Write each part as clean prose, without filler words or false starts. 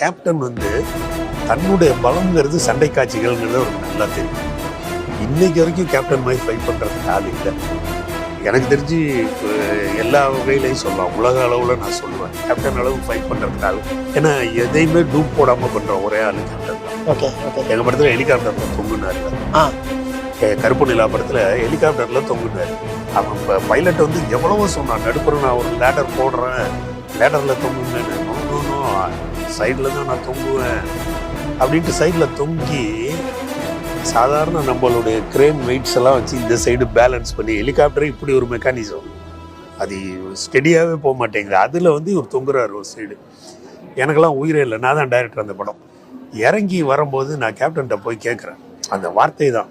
Captain வந்து தன்னுடைய பலம்ங்கிறது சண்டை காட்சிகள்ங்கிறது அவருக்கு நல்லா தெரியும். இன்னைக்கு வரைக்கும் கேப்டன் மாதிரி ஃபைட் பண்ணுறதுக்கு ஆள் இல்லை. எனக்கு தெரிஞ்சு எல்லா வகையிலையும் சொல்லலாம், உலக அளவில் நான் சொல்லுவேன் கேப்டன் அளவு ஃபைட் பண்ணுறதுக்கு ஆள். ஏன்னா எதையுமே டூப் போடாமல் பண்ணுற ஒரே ஆள் கேப்டன் தான். Okay okay. எங்கள் படத்தில் ஹெலிகாப்டரில் தொங்குனார். கருப்பு நிலா படத்தில் ஹெலிகாப்டரில் தொங்குனார். அவன் இப்போ பைலட் வந்து எவ்வளவோ சொன்னான், நடுப்புற நான் ஒரு லேடர் போடுறேன், லேடரில் தொங்குங்கன்னு. சைடில் தான் நான் தொங்குவேன் அப்படின்ட்டு சைடில் தொங்கி சாதாரண நம்மளுடைய கிரேன் வெயிட்ஸ் எல்லாம் வச்சு இந்த சைடு பேலன்ஸ் பண்ணி ஹெலிகாப்டர் இப்படி ஒரு மெக்கானிசம், அது ஸ்டெடியாகவே போக மாட்டேங்குது. அதில் வந்து இவர் தொங்குறாரு ஒரு சைடு. எனக்கெல்லாம் உயிரே இல்லை, நான் தான் டைரக்டர் அந்த படம். இறங்கி வரும்போது நான் கேப்டன்கிட்ட போய் கேட்குறேன் அந்த வார்த்தை தான்.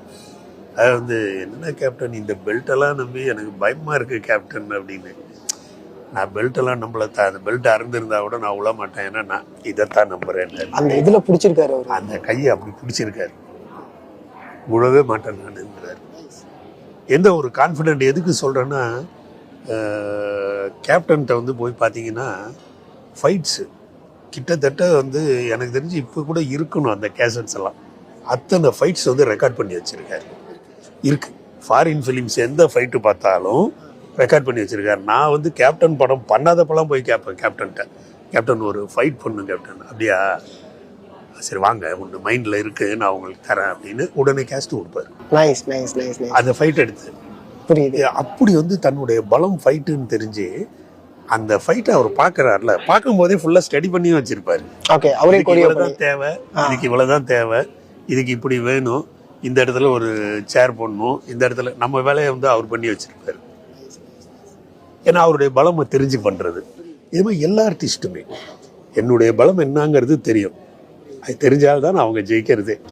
அது வந்து என்ன கேப்டன், இந்த பெல்ட்டெல்லாம் நம்பி எனக்கு பயமாக இருக்குது கேப்டன் அப்படின்னு. நான் பெல்ட்டெல்லாம் நம்பல, அந்த பெல்ட் அறந்துருந்தா கூட நான் விழ மாட்டேன், ஏன்னா நான் இதைத்தான் நம்புறேன். அந்த இதில் பிடிச்சிருக்காரு, அந்த கையை அப்படி பிடிச்சிருக்காரு, விழவே மாட்டேன் நான்ங்கிறார். எந்த ஒரு கான்ஃபிடென்ட் எதுக்கு சொல்கிறேன்னா, கேப்டன்கிட்ட வந்து போய் பார்த்தீங்கன்னா ஃபைட்ஸு கிட்டத்தட்ட வந்து எனக்கு தெரிஞ்சு இப்போ கூட இருக்கணும் அந்த கேசட்ஸ் எல்லாம். அத்தனை ஃபைட்ஸ் வந்து ரெக்கார்ட் பண்ணி வச்சுருக்காரு. இருக்குது ஃபாரின் ஃபிலிம்ஸ் எந்த ஃபைட்டு பார்த்தாலும் ரெக்கார்ட் பண்ணி வச்சுருக்காரு. நான் வந்து கேப்டன் படம் பண்ணாதப்பெல்லாம் போய் கேட்பேன் கேப்டன்கிட்ட, கேப்டன் ஒரு ஃபைட் பண்ணும் கேப்டன். அப்படியா, சரி வாங்க, ஒன்று மைண்டில் இருக்குது, நான் உங்களுக்கு தரேன் அப்படின்னு உடனே கேஸ்ட் கொடுப்பாரு. Nice nice nice nice. அந்த ஃபைட் எடுத்து புரியுது. அப்படி வந்து தன்னுடைய பலம் ஃபைட்டுன்னு தெரிஞ்சு அந்த ஃபைட்டை அவர் பார்க்குறாருல, பார்க்கும்போதே ஃபுல்லாக ஸ்டடி பண்ணி வச்சுருப்பாரு. ஓகே, அவரே இவ்வளோதான் தேவை, இதுக்கு இவ்வளோதான் தேவை, இதுக்கு இப்படி வேணும், இந்த இடத்துல ஒரு சேர் போடணும், இந்த இடத்துல நம்ம வேலையை வந்து அவர் பண்ணி வச்சுருப்பாரு. ஏன்னா அவருடைய பலமை தெரிஞ்சு பண்ணுறது. இது மாதிரி எல்லா ஆர்டிஸ்ட்டுமே என்னுடைய பலம் என்னங்கிறது தெரியும். அது தெரிஞ்சால்தான் அவங்க ஜெயிக்கிறது.